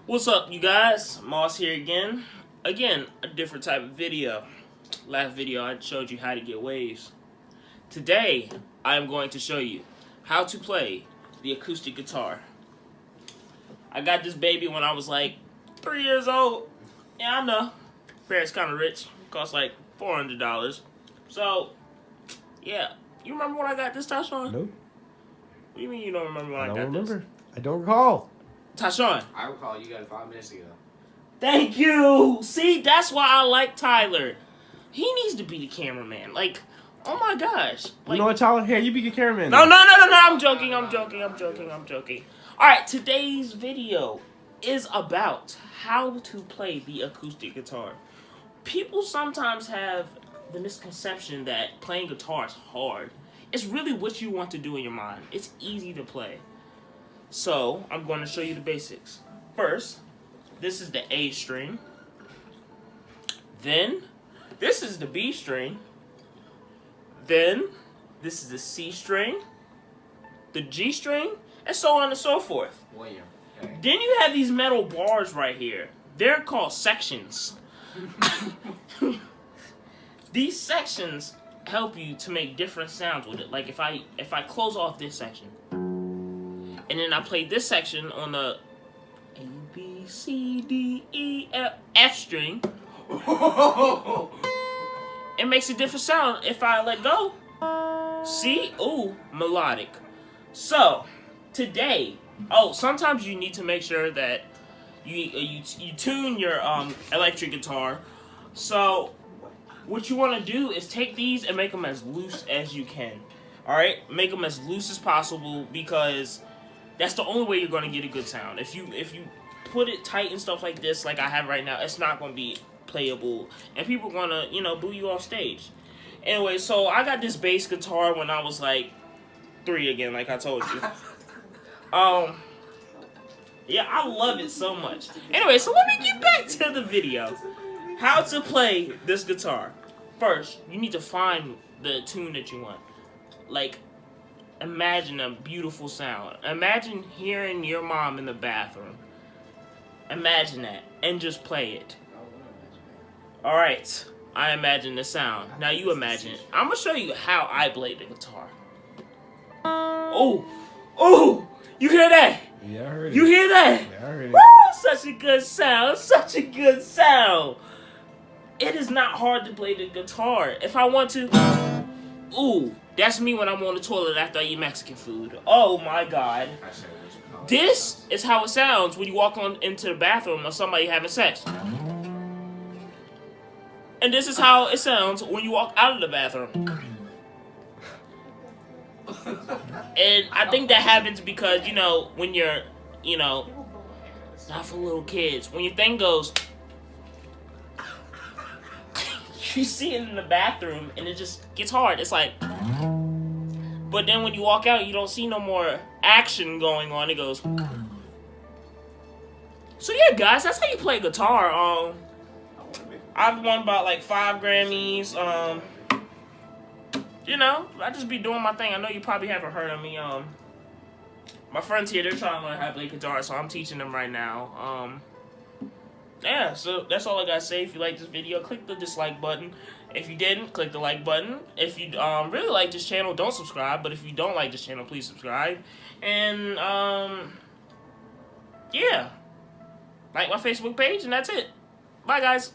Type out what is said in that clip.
What's up, you guys? Moss here again. Again, a different type of video. Last video I showed you how to get waves. Today, I'm going to show you how to play the acoustic guitar. I got this baby when I was like 3 years old. Yeah, I know. Parents kind of rich. Cost like $400. So, yeah. You remember when I got this, Tashawn? No. What do you mean you don't remember when I got this? I don't remember. I don't recall. Tashawn. I recall you got it 5 minutes ago. Thank you. See, that's why I like Tyler. He needs to be the cameraman. Like, oh my gosh. Like, You know what, Tyler? Here, you be the cameraman. No. I'm joking. All right, today's video is about how to play the acoustic guitar. People sometimes have the misconception that playing guitar is hard. It's really what you want to do in your mind. It's easy to play. So, I'm going to show you the basics. First, this is the A string. Then, this is the B string. Then, this is the C string, the G string, and so on and so forth. William. Okay. Then you have these metal bars right here. They're called sections. These sections help you to make different sounds with it. Like if I close off this section, and then I play this section on the A, B, C, D, E, F string, it makes a different sound if I let go. See? Ooh, melodic. So, today, sometimes you need to make sure that you tune your electric guitar. So, what you want to do is take these and make them as loose as you can. Alright? Make them as loose as possible because that's the only way you're going to get a good sound. If you put it tight and stuff like this, like I have right now, it's not going to be playable. And people are going to, boo you off stage. Anyway, so I got this bass guitar when I was like 3 again, like I told you. Yeah, I love it so much. Anyway, so let me get back to the video. How to play this guitar. First, you need to find the tune that you want. Like, imagine a beautiful sound. Imagine hearing your mom in the bathroom. Imagine that, and just play it. Alright, I imagine the sound. Now you imagine it. I'm going to show you how I play the guitar. Oh, you hear that? Yeah, I heard it. You hear that? Yeah, I heard it. Woo, such a good sound, such a good sound. It is not hard to play the guitar. If I want to, ooh, that's me when I'm on the toilet after I eat Mexican food. Oh my God. This is how it sounds when you walk into the bathroom of somebody having sex. And this is how it sounds when you walk out of the bathroom. And I think that happens because, when you're, not for little kids. When your thing goes, you see it in the bathroom and it just gets hard. It's like, but then when you walk out, you don't see no more action going on. It goes. So yeah, guys, that's how you play guitar. I've won about like 5 Grammys. I just be doing my thing. I know you probably haven't heard of me. My friends here, they're trying to learn how to play guitar, so I'm teaching them right now. Yeah, so that's all I gotta say. If you like this video, click the dislike button. If you didn't, click the like button. If you really like this channel, don't subscribe. But if you don't like this channel, please subscribe. And, yeah. Like my Facebook page, and that's it. Bye, guys.